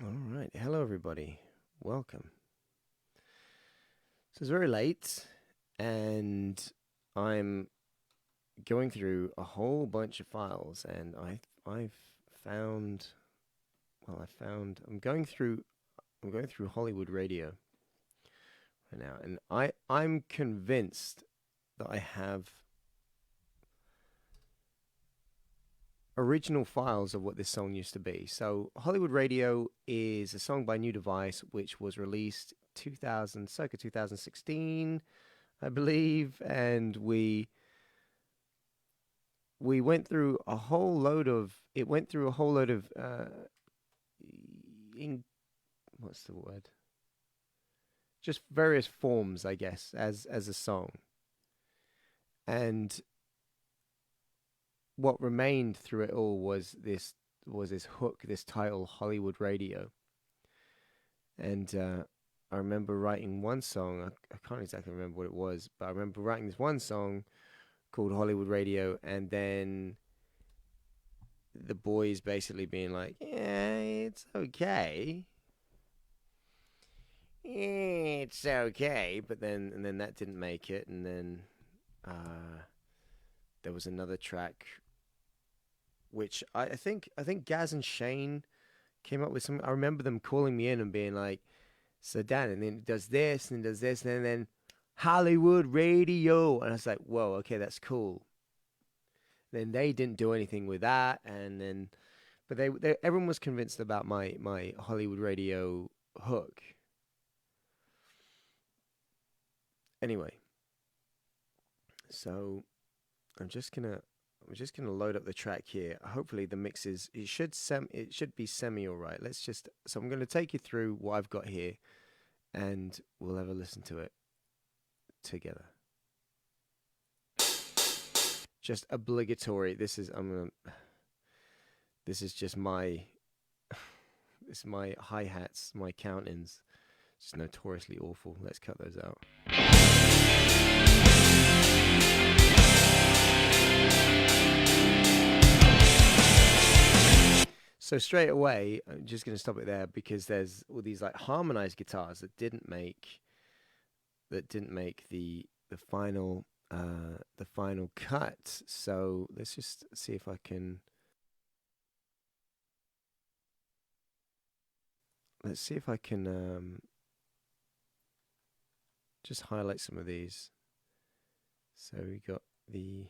All right. Hello, everybody. Welcome. So it's very late, and I'm going through a whole bunch of files, and I've found. Well, I'm going through Hollywood radio right now, and I'm convinced that I have original files of what this song used to be. So Hollywood Radio is a song by New Device, which was released circa 2016, I believe, and we went through a whole load of what's the word? Just various forms, I guess, as a song. And what remained through it all was this hook, this title, Hollywood Radio. And I remember writing one song. I can't exactly remember what it was, but I remember writing this one song called Hollywood Radio, and then the boys basically being like, "Yeah, it's okay. It's okay," but then that didn't make it, and then there was another track which I think Gaz and Shane came up with some. I remember them calling me in and being like, "So Dan," and then it does this and does this, and then Hollywood Radio, and I was like, "Whoa, okay, that's cool." Then they didn't do anything with that, and then, but they everyone was convinced about my Hollywood Radio hook. Anyway, so I'm just gonna load up the track here. Hopefully the mix it should be semi all right. So I'm gonna take you through what I've got here, and we'll have a listen to it together. Just obligatory. This is just my my hi-hats, my count-ins. It's notoriously awful. Let's cut those out. So straight away, I'm just going to stop it there because there's all these like harmonized guitars that didn't make the final cut. So let's just see if I can. Let's see if I can just highlight some of these. So we got the.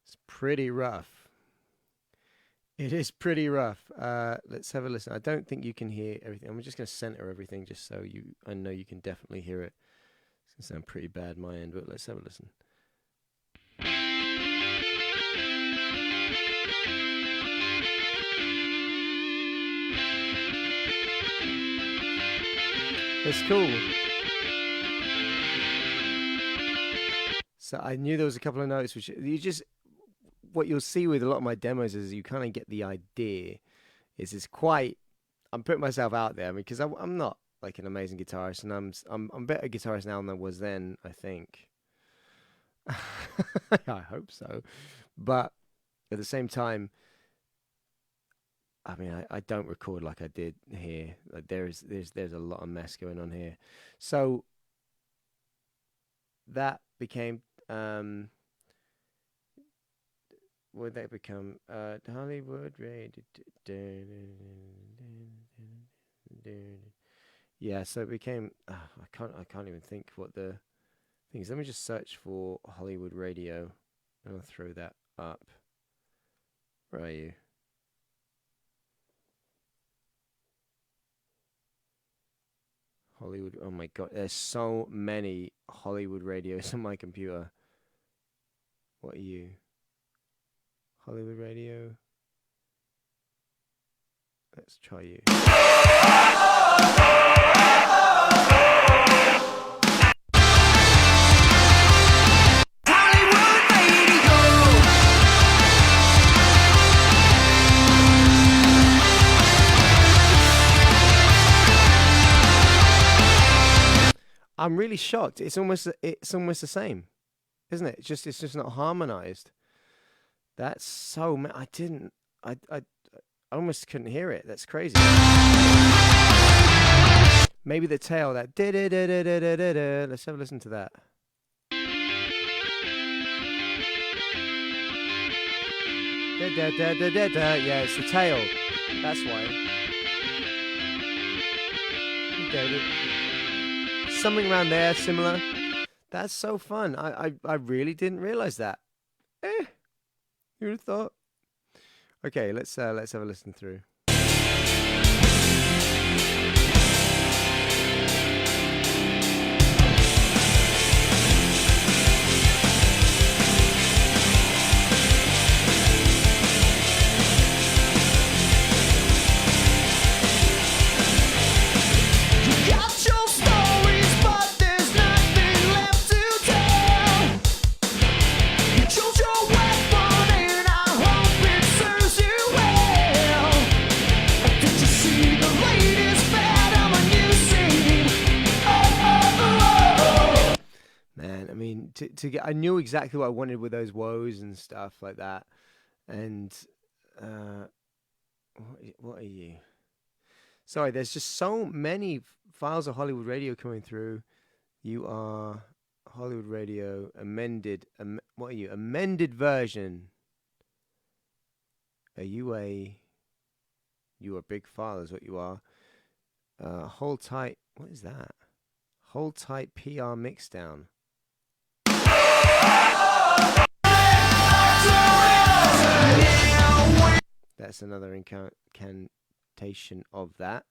It's pretty rough. It is pretty rough. Let's have a listen. I don't think you can hear everything. I'm just going to center everything just so I know you can definitely hear it. It's going to sound pretty bad my end, but let's have a listen. It's cool. So I knew there was a couple of notes which what you'll see with a lot of my demos is you kind of get the idea. It's quite. I'm putting myself out there because I'm not like an amazing guitarist, and I'm a better guitarist now than I was then. I think. I hope so, but at the same time, I mean, I don't record like I did here. Like there's a lot of mess going on here. So that became would that become Hollywood Radio? Yeah, so it became I can't even think what the thing is. Let me just search for Hollywood Radio and I'll throw that up. Where are you? Hollywood. Oh my God, there's so many Hollywood radios on my computer. What are you? Hollywood Radio. Let's try you. I'm really shocked. It's almost the same, isn't it? It's just not harmonized. That's so. I almost couldn't hear it. That's crazy. Maybe the tail, that da da da da da da da. Let's have a listen to that. Da da da da da da. Yeah, it's the tail. That's why. Something around there, similar. That's so fun. I really didn't realize that. Who would have thought? Okay, let's have a listen through. To get, I knew exactly what I wanted with those woes and stuff like that. And what are you? Sorry, there's just so many files of Hollywood Radio coming through. You are Hollywood Radio amended. What are you? Amended version. Are you a? You are a big file, is what you are. Hold tight. What is that? Hold tight. PR mixdown. That's another incantation of that.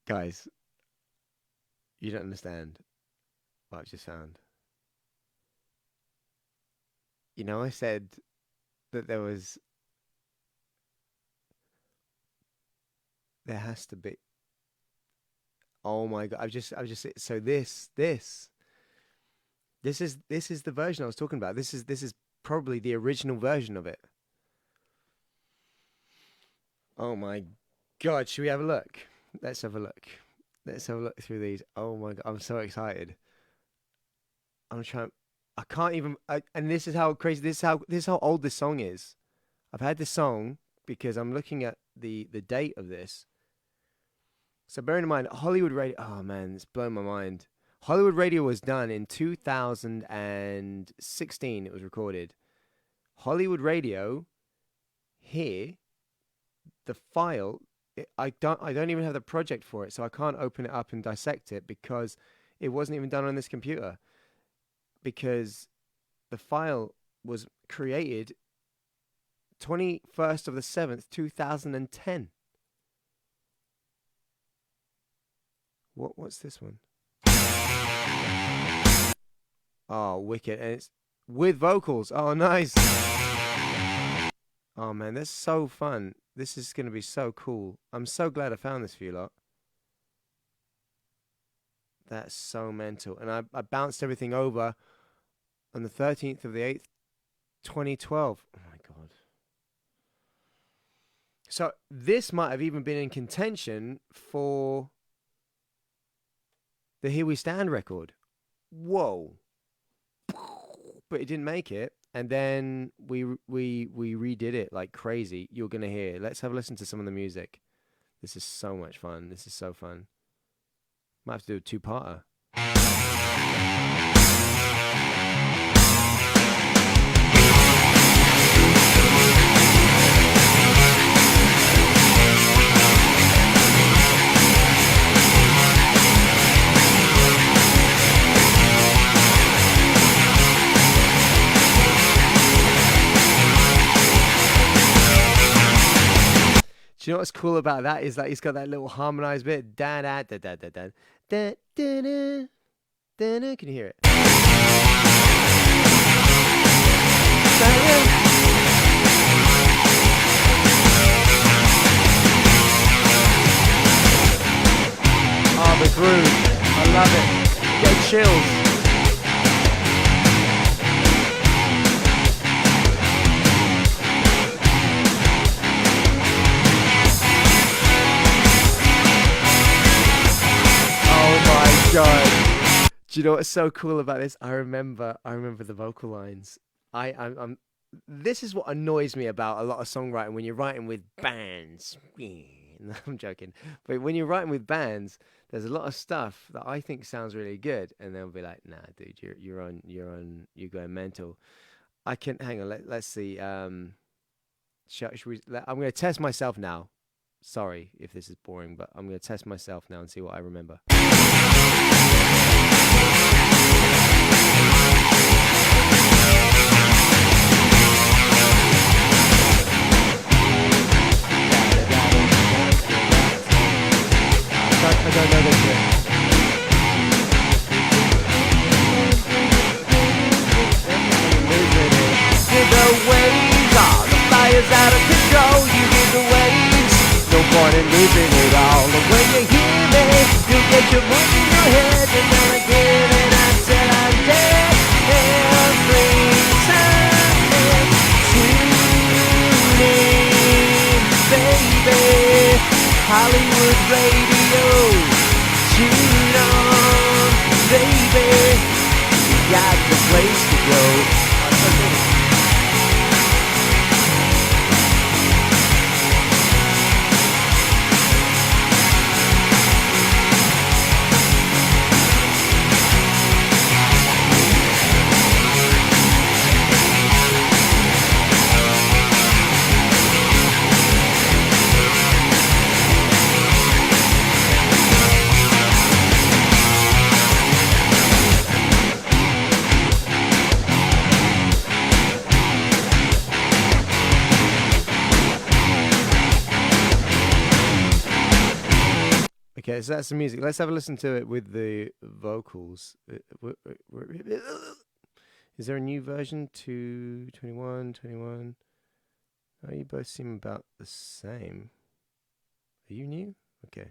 Guys, you don't understand what I've just found. You know, I said that there has to be. Oh my God! I've just. So this is the version I was talking about. This is probably the original version of it. Oh my God! Should we have a look? Let's have a look. Let's have a look through these. Oh my God! I'm so excited. I'm trying. I can't even. And this is how crazy. This is how old this song is. I've had this song because I'm looking at the date of this. So bearing in mind, Hollywood Radio. Oh man, it's blown my mind. Hollywood Radio was done in 2016. It was recorded. Hollywood Radio. Here, the file. I don't even have the project for it, so I can't open it up and dissect it because it wasn't even done on this computer. Because the file was created 21st of the 7th, 2010. What's this one? Oh, wicked. And it's with vocals. Oh, nice. Oh, man, that's so fun. This is going to be so cool. I'm so glad I found this for you lot. That's so mental. And I bounced everything over on the 13th of the 8th, 2012. Oh, my God. So this might have even been in contention for the Here We Stand record. Whoa. But it didn't make it. And then we redid it like crazy. You're going to hear. Let's have a listen to some of the music. This is so much fun. This is so fun. Might have to do a two-parter. Do you know what's cool about that is that he's got that little harmonized bit. Da da da da da da da da da da. Can you hear it? Oh, the groove. I love it. Get chills. God. Do you know what's so cool about this? I remember the vocal lines. I'm this is what annoys me about a lot of songwriting when you're writing with bands. No, I'm joking. But when you're writing with bands, there's a lot of stuff that I think sounds really good, and they'll be like, "Nah, dude, you're going mental." I can hang on. Let's see. Should we? I'm going to test myself now. Sorry if this is boring, but I'm going to test myself now and see what I remember. I don't know this yet. The waves are the fire's out of control. You get the waves, no point in losing it all. And when you hear me, you'll get your voice in your head. You're gonna give it until I'm dead. Every time tune in, baby. Hollywood radio, tune on, baby. You got the place to go. Okay, so that's the music. Let's have a listen to it with the vocals. Is there a new version? 221, 21? Oh, you both seem about the same. Are you new? Okay.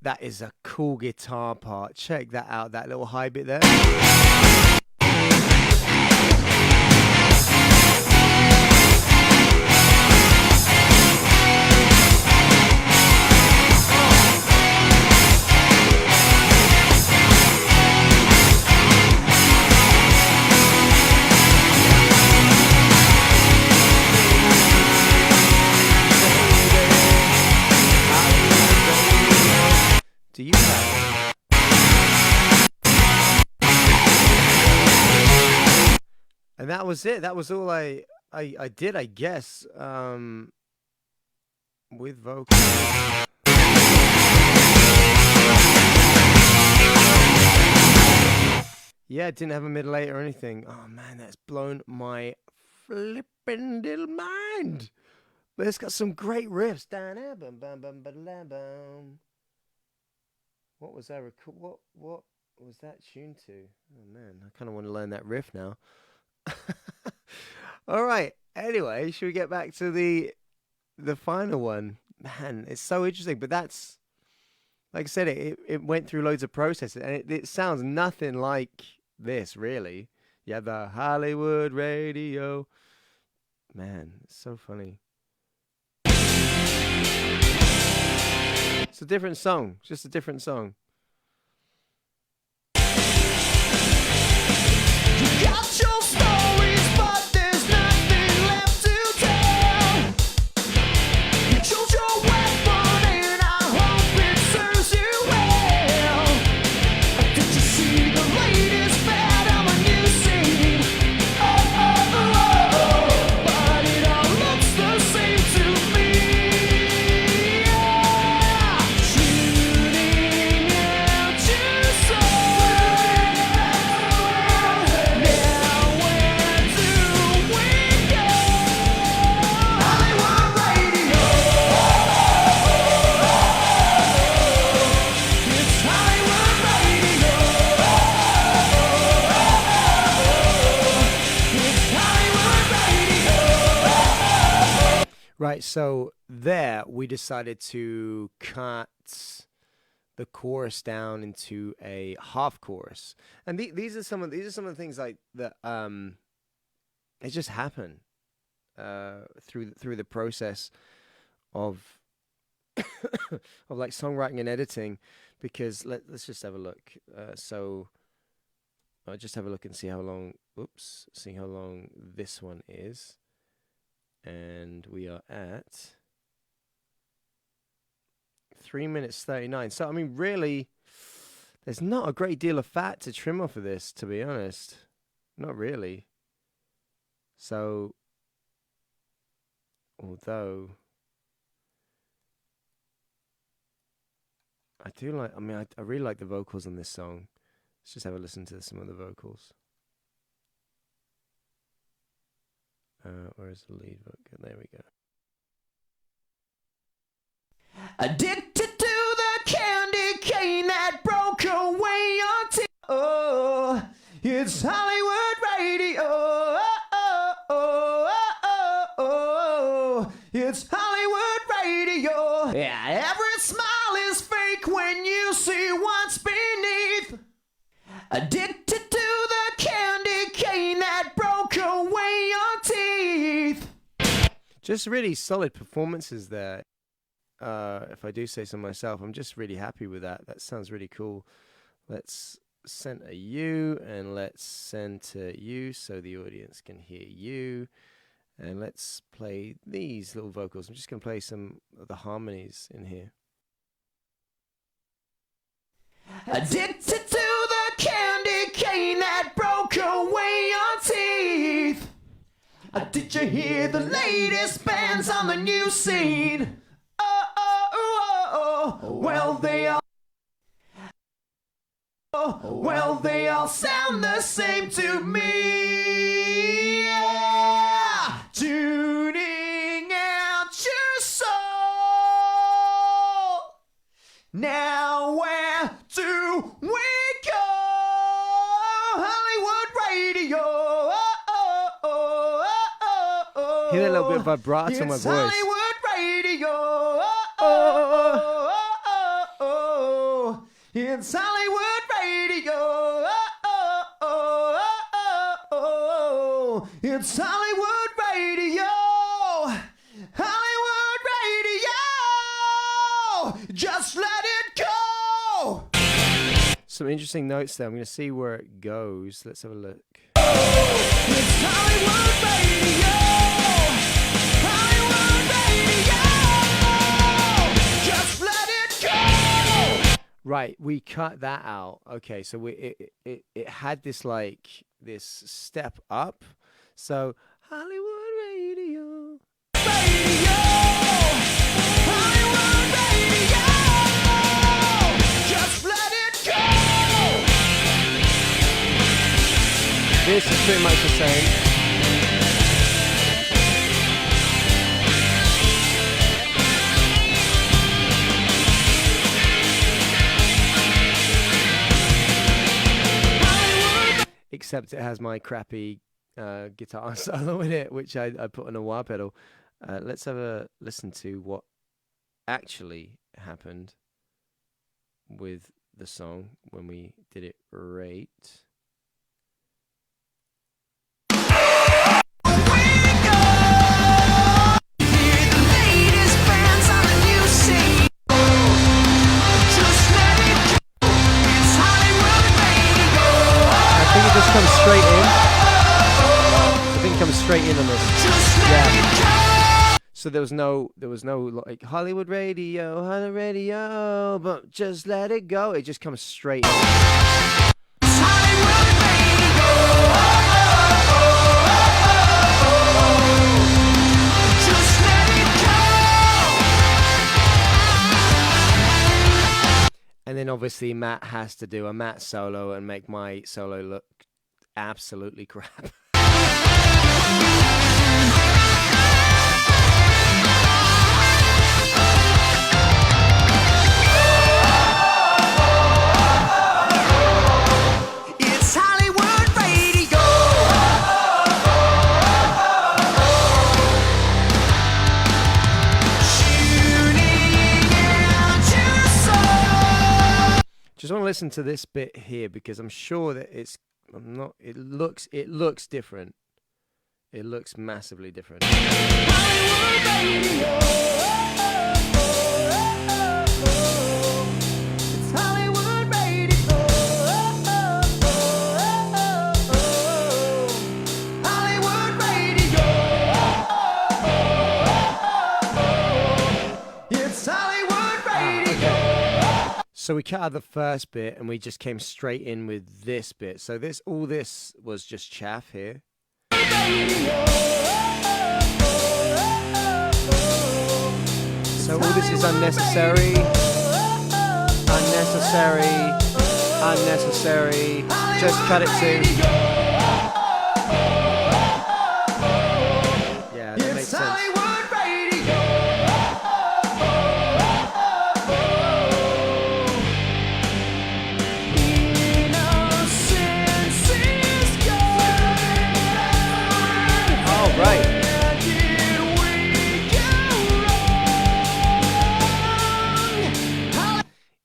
That is a cool guitar part. Check that out, that little high bit there. Do you have it? And that was it. That was all I did, I guess, with vocals. Yeah, it didn't have a middle eight or anything. Oh man, that's blown my flippin' little mind. But it's got some great riffs. What was that record? What? was that tuned to? Oh man, I kind of want to learn that riff now. All right. Anyway, should we get back to the final one? Man, it's so interesting. But that's, like I said, it went through loads of processes, and it sounds nothing like this, really. You have the Hollywood radio. Man, it's so funny. It's a different song. Just a different song. You got your stories, but there's nothing left to tell. You chose your weapon, and I hope it serves you well. Did you see the latest fad on the new scene? Oh, oh, oh, oh, but it all looks the same to me. Yeah. Shooting out your soul. Now where do we go? Hollywood radio. It's Hollywood radio. It's Hollywood radio. Right, so there we decided to cut the chorus down into a half chorus, and these are some of the things like that. It just happened through the process of of like songwriting and editing, because let's just have a look. So I'll just have a look and see how long. See how long this one is, and we are at 3 minutes 39. So I mean, really, there's not a great deal of fat to trim off of this, to be honest. Not really. So, although I do like, I mean, I really like the vocals on this song. Let's just have a listen to some of the vocals. Where's the lead vocal? There we go. Addicted to the candy cane that broke away your teeth. Oh, it's Hollywood radio. Oh, oh, oh, oh, oh. It's Hollywood radio. Yeah, every smile is fake when you see what's beneath. Addicted to the candy cane that broke away your teeth. Just really solid performances there. If I do say so myself, I'm just really happy with that. That sounds really cool. Let's center you, and let's center you so the audience can hear you. And let's play these little vocals. I'm just going to play some of the harmonies in here. Addicted to the candy cane that broke away your teeth. Did you hear the latest bands on the new scene? Well, they all sound the same to me. Yeah. Tuning out your soul. Now where do we go? Hollywood radio. Hear that little bit of vibrato in my voice. Hollywood radio. It's Hollywood radio. It's Hollywood radio. Hollywood radio. Just let it go. Some interesting notes there. I'm going to see where it goes. Let's have a look. It's Hollywood radio. Hollywood radio. Just let it go. Right, we cut that out. Okay, so it had this like this step up. So Hollywood radio. Hollywood radio. Just let it go. This is pretty much the same. except it has my crappy guitar solo in it, which I put on a wah pedal. Let's have a listen to what actually happened with the song when we did it right. Just comes straight in. I think it comes straight in on this. Yeah. So there was no like Hollywood radio, but just let it go. It just comes straight in. And then obviously Matt has to do a Matt solo and make my solo look absolutely crap. Just want to listen to this bit here because I'm sure that it looks different. It looks massively different. It's Hollywood radio. Hollywood radio. It's Hollywood radio. So we cut out the first bit and we just came straight in with this bit. So all this was just chaff here. So all this is unnecessary. Just cut it to. Yeah, that makes sense. Right.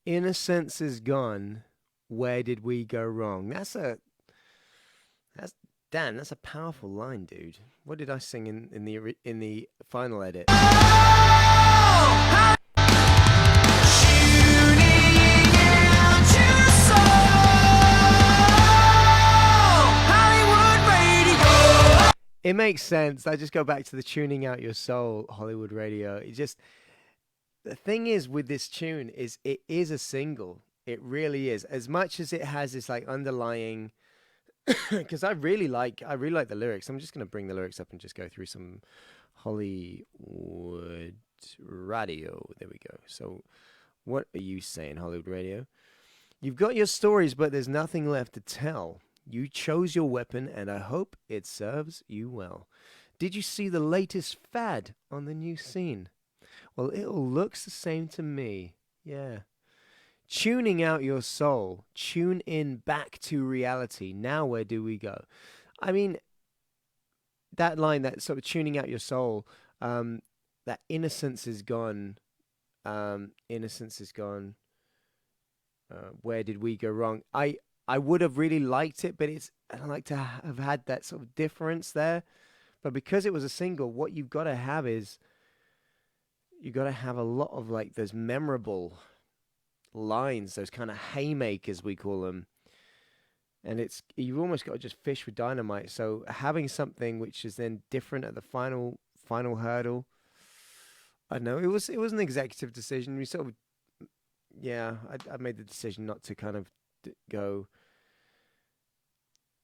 Innocence is gone. Where did we go wrong? That's a powerful line, dude. What did I sing in the final edit? It makes sense. I just go back to the tuning out your soul, Hollywood radio. The thing is with this tune is it is a single. It really is. As much as it has this like underlying, because I really like the lyrics. I'm just going to bring the lyrics up and just go through some Hollywood radio. There we go. So what are you saying, Hollywood radio? You've got your stories, but there's nothing left to tell. You chose your weapon, and I hope it serves you well. Did you see the latest fad on the new scene? Well, it all looks the same to me. Yeah. Tuning out your soul. Tune in back to reality. Now where do we go? I mean, that line, that sort of tuning out your soul, that innocence is gone. Innocence is gone. Where did we go wrong? I would have really liked it, but I'd like to have had that sort of difference there. But because it was a single, what you've got to have is you've got to have a lot of like those memorable lines, those kind of haymakers we call them. And you've almost got to just fish with dynamite. So having something which is then different at the final hurdle, I don't know, it was an executive decision. We sort of, yeah, I made the decision not to kind of go.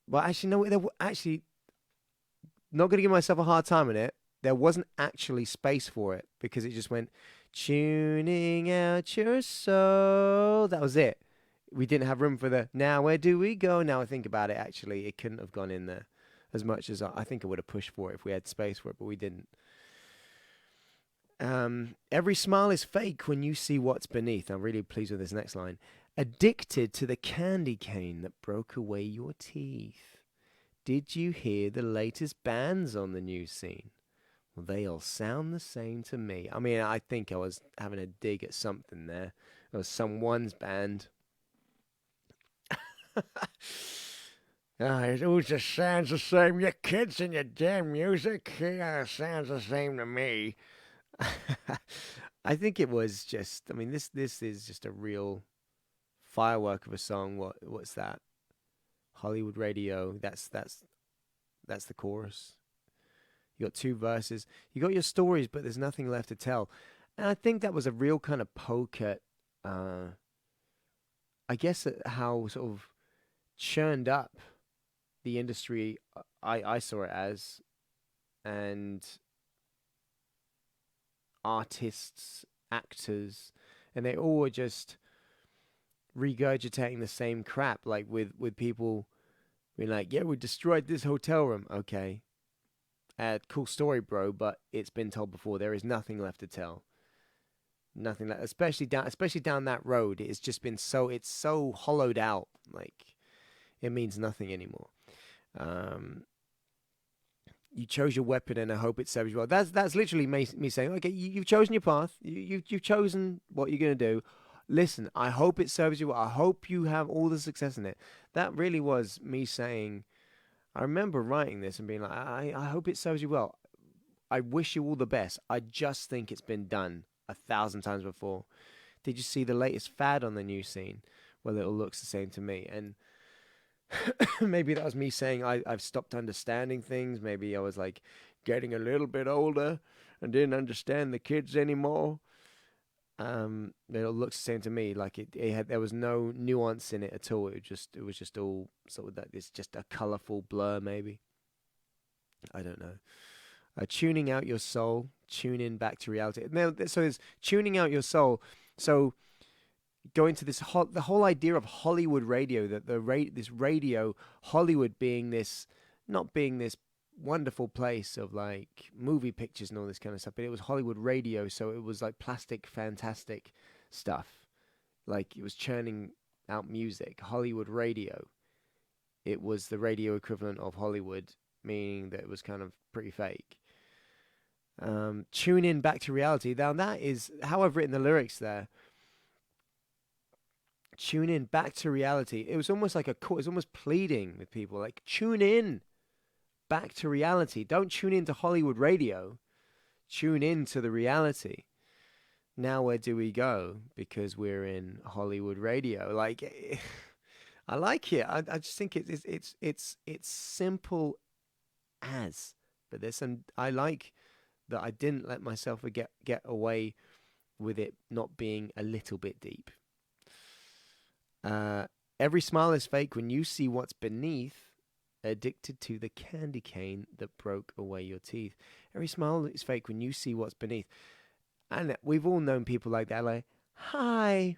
But actually, no, not going to give myself a hard time on it. There wasn't actually space for it because it just went, tuning out your soul. That was it. We didn't have room for the, now where do we go? Now I think about it, actually, it couldn't have gone in there as much as I think I would have pushed for it if we had space for it, but we didn't. Every smile is fake when you see what's beneath. I'm really pleased with this next line. Addicted to the candy cane that broke away your teeth. Did you hear the latest bands on the new scene? Well, they all sound the same to me. I mean, I think I was having a dig at something there. It was someone's band. It all just sounds the same. You kids and your damn music, yeah, sounds the same to me. I think it was just. I mean, this is just a real firework of a song. What's that? Hollywood Radio. That's the chorus. You got two verses. You got your stories, but there's nothing left to tell. And I think that was a real kind of poke at, I guess, at how sort of churned up the industry I saw it as, and artists, actors, and they all were just regurgitating the same crap, like with people being like, yeah, we destroyed this hotel room. Okay. Cool story, bro, but it's been told before. There is nothing left to tell. Nothing left, especially down that road. It's just been it's so hollowed out. Like, it means nothing anymore. You chose your weapon, and I hope it serves you well. That's literally me saying, okay, you've chosen your path. You've chosen what you're gonna do. Listen, I hope it serves you well. I hope you have all the success in it. That really was me saying. I remember writing this and being like, I hope it serves you well. I wish you all the best. I just think it's been done 1,000 times before. Did you see the latest fad on the new scene? Well, it all looks the same to me. And maybe that was me saying I've stopped understanding things. Maybe I was like getting a little bit older and didn't understand the kids anymore. It all looks the same to me. Like there was no nuance in it at all. It was just all sort of that. It's just a colorful blur, maybe. I don't know. Tuning out your soul, tune in back to reality. Now, so there's tuning out your soul. So going to this the whole idea of Hollywood radio, that this radio, Hollywood being this, not being this wonderful place of like movie pictures and all this kind of stuff, but it was Hollywood radio, so it was like plastic fantastic stuff, like it was churning out music. Hollywood radio, it was the radio equivalent of Hollywood, meaning that it was kind of pretty fake. Tune in back to reality. Now that is how I've written the lyrics there. Tune in back to reality. It was almost like it was almost pleading with people, like, tune in back to reality. Don't tune into Hollywood radio. Tune in to the reality. Now where do we go? Because we're in Hollywood radio. Like, I like it. I just think it's simple as. But there's some. I like that I didn't let myself get away with it not being a little bit deep. Every smile is fake when you see what's beneath. Addicted to the candy cane that broke away your teeth. Every smile is fake when you see what's beneath. And we've all known people like that, like, hi,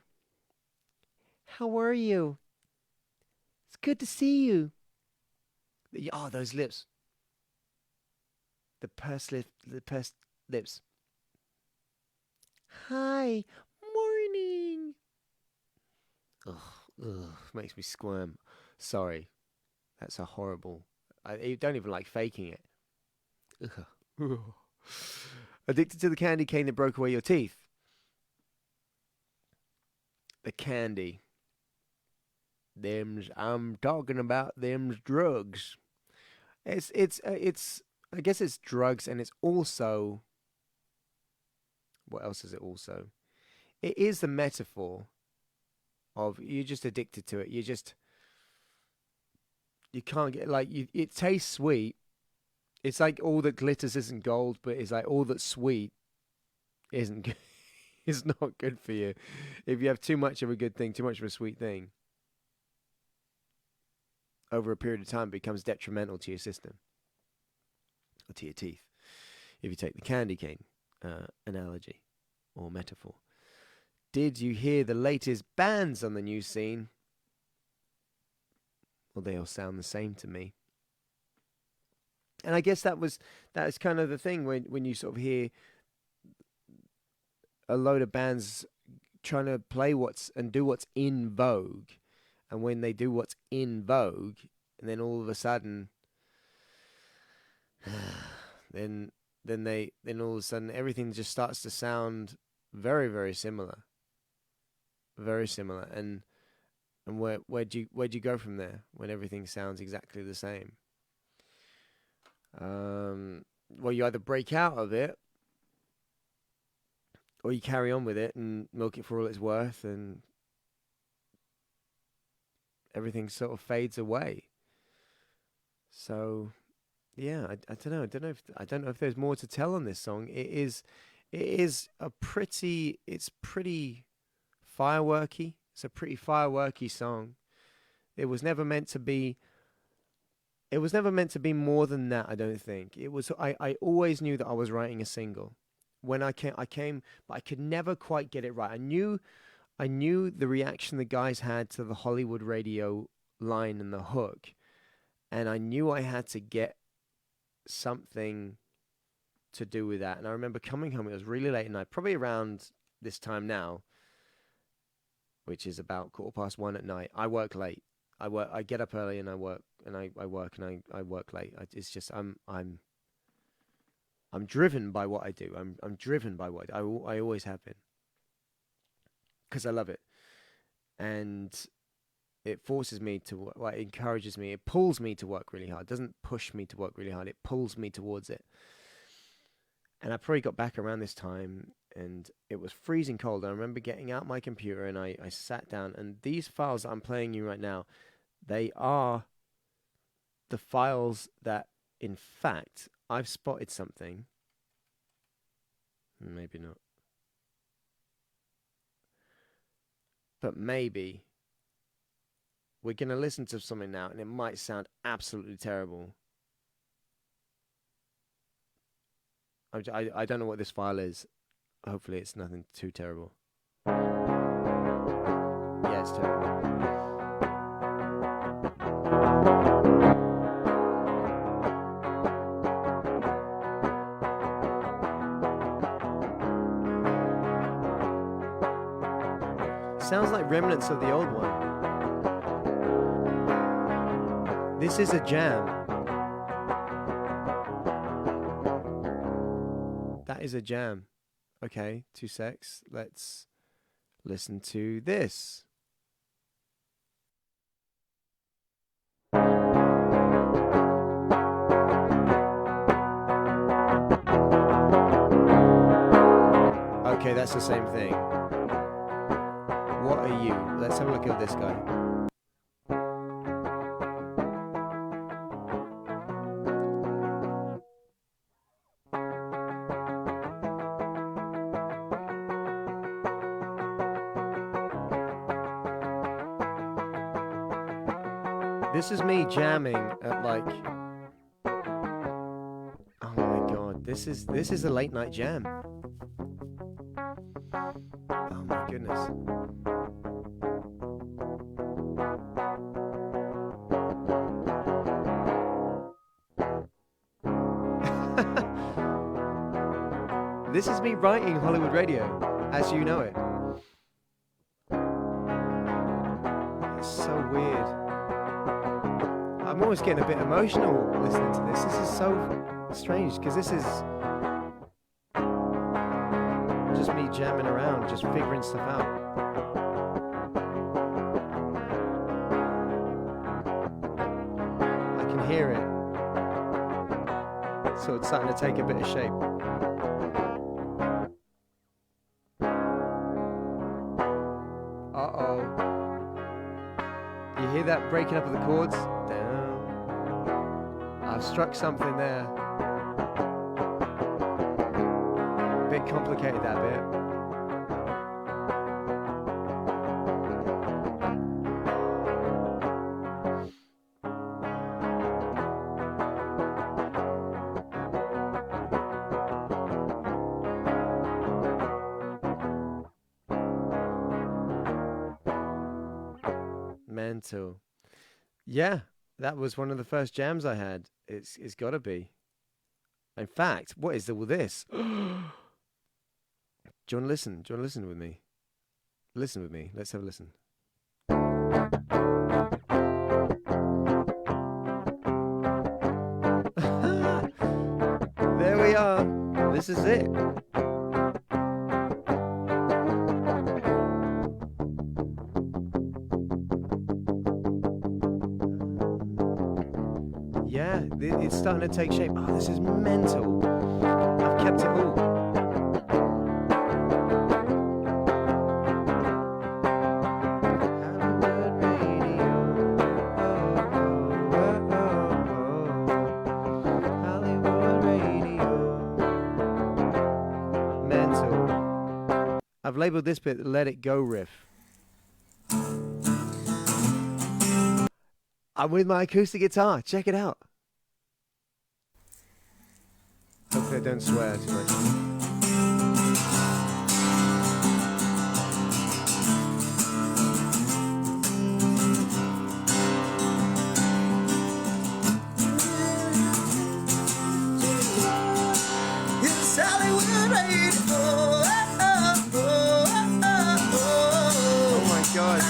how are you? It's good to see you. Oh, those lips. The pursed lips. Hi, morning. Ugh, makes me squirm. Sorry. That's a horrible. I don't even like faking it. Ugh. Addicted to the candy cane that broke away your teeth. The candy. I'm talking about them's drugs. It's. I guess it's drugs, and it's also. What else is it also? It is the metaphor of you're just addicted to it. You can't get, like, it tastes sweet. It's like all that glitters isn't gold, but it's like all that's sweet isn't good. It's not good for you. If you have too much of a good thing, too much of a sweet thing, over a period of time, it becomes detrimental to your system or to your teeth. If you take the candy cane analogy or metaphor. Did you hear the latest bands on the new scene? Well, they all sound the same to me. And I guess that is kind of the thing when you sort of hear a load of bands trying to play and do what's in vogue, and when they do what's in vogue, and then all of a sudden then all of a sudden everything just starts to sound very, very similar. Very similar. And where'd you go from there when everything sounds exactly the same? Well, you either break out of it or you carry on with it and milk it for all it's worth, and everything sort of fades away. So, yeah, I don't know. I don't know if there's more to tell on this song. It's pretty fireworky. It's a pretty fireworky song. It was never meant to be more than that, I don't think. I always knew that I was writing a single. When I came, but I could never quite get it right. I knew the reaction the guys had to the Hollywood radio line and the hook, and I knew I had to get something to do with that. And I remember coming home, it was really late at night, probably around this time now, which is about 1:15 at night. I work late. I get up early and I work, and I work and I work late. It's just I'm driven by what I do. I'm driven by what I always have been, because I love it, and it forces me to. Well, it encourages me. It pulls me to work really hard. It doesn't push me to work really hard. It pulls me towards it. And I probably got back around this time, and it was freezing cold. I remember getting out my computer and I sat down, and these files that I'm playing you right now, they are the files that, in fact, I've spotted something. Maybe not. But maybe we're going to listen to something now, and it might sound absolutely terrible. I don't know what this file is. Hopefully it's nothing too terrible. Yeah, it's terrible. Sounds like remnants of the old one. This is a jam. That is a jam. Okay, 2 secs. Let's listen to this. Okay, that's the same thing. What are you? Let's have a look at this guy. This is me jamming at like, oh my god, this is a late night jam. Oh my goodness. This is me writing Hollywood radio as you know it. It's so weird. I'm almost getting a bit emotional listening to this. This is so strange, because this is just me jamming around, just figuring stuff out. I can hear it. So it's starting to take a bit of shape. Uh-oh. You hear that breaking up of the chords? I've struck something there. A bit complicated, that bit. Mental. Yeah, that was one of the first jams I had. It's got to be. In fact, what is all this? Do you want to listen? Do you want to listen with me? Listen with me. Let's have a listen. we are. This is it. Yeah, it's starting to take shape. Oh, this is mental. I've kept it all. I've labeled this bit "Let It Go" riff. I'm with my acoustic guitar. Check it out. Hopefully I don't swear too much. Oh my God.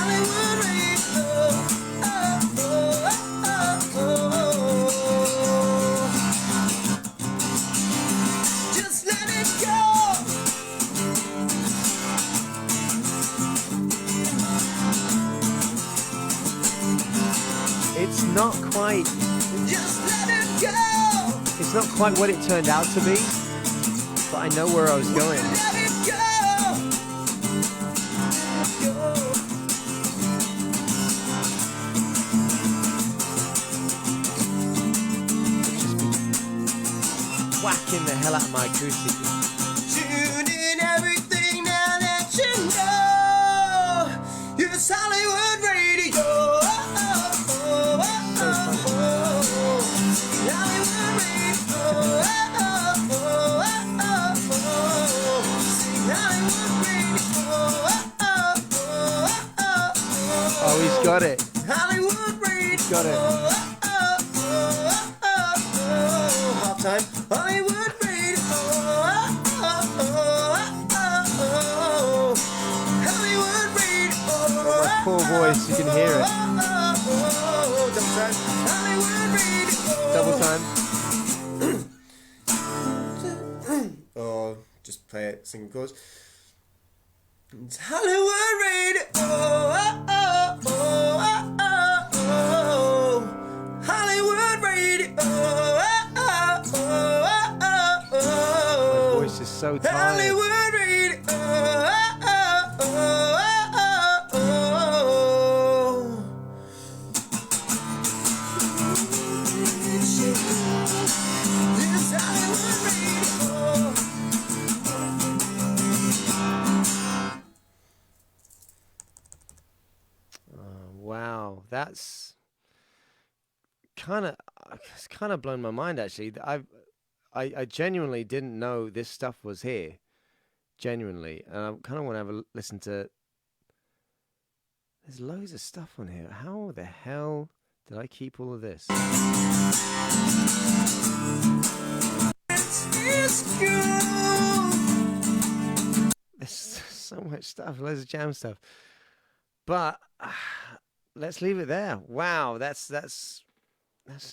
It's not quite. Just let it go. It's not quite what it turned out to be, but I know where I was going. Let it go. Just whacking the hell out of my acoustic. Tune in everything now that you know. It's Hollywood Radio. Oh, he's got it. Hollywood Radio. He's got it. Half time. Hollywood Radio. Hollywood Radio. My poor voice, you can hear it. Double time. Hollywood Radio. Double time. Or just play it, sing chords. It's Hollywood Radio. Hollywood Radio. My voice is so tired. Hollywood Radio. It's Hollywood Radio. Wow, that's it's kind of blown my mind actually. I genuinely didn't know this stuff was here, genuinely, and I kind of want to have a listen to. There's loads of stuff on here. How the hell did I keep all of this? There's so much stuff, loads of jam stuff, but. Let's leave it there. Wow, that's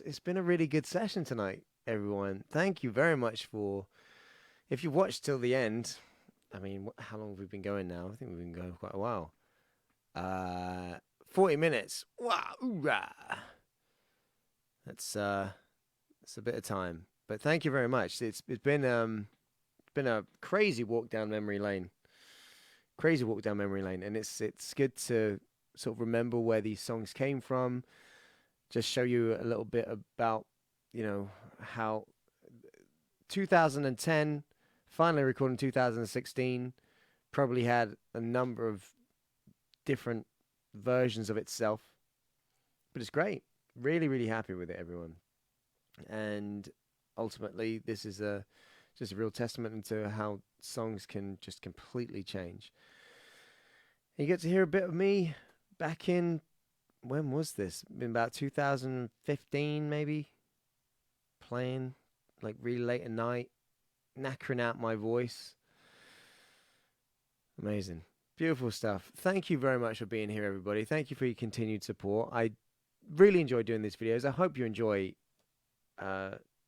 it's been a really good session tonight, everyone. Thank you very much for, if you watched till the end. I mean, how long have we been going now? I think we've been going quite a while. 40 minutes. Wow, hoorah. That's a bit of time. But thank you very much. It's been a crazy walk down memory lane. And it's good to sort of remember where these songs came from, just show you a little bit about, you know, how 2010, finally recorded in 2016, probably had a number of different versions of itself, but it's great. Really, really happy with it, everyone. And ultimately, this is just a real testament into how songs can just completely change. You get to hear a bit of me back in, when was this? In about 2015, maybe? Playing, like, really late at night, knackering out my voice. Amazing. Beautiful stuff. Thank you very much for being here, everybody. Thank you for your continued support. I really enjoy doing these videos. I hope you enjoy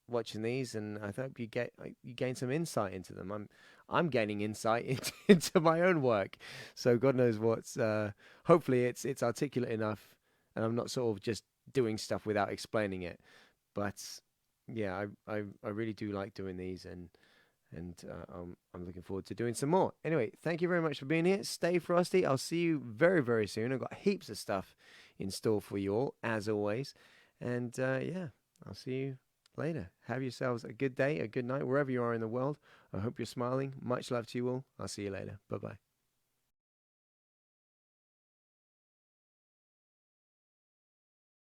watching these, and I hope you gain some insight into them. I'm gaining insight into my own work, so God knows what's. Hopefully, it's articulate enough, and I'm not sort of just doing stuff without explaining it. But yeah, I really do like doing these, and I'm looking forward to doing some more. Anyway, thank you very much for being here. Stay frosty. I'll see you very, very soon. I've got heaps of stuff in store for you all, as always. And yeah, I'll see you later. Have yourselves a good day, a good night, wherever you are in the world. I hope you're smiling. Much love to you all. I'll see you later. Bye bye.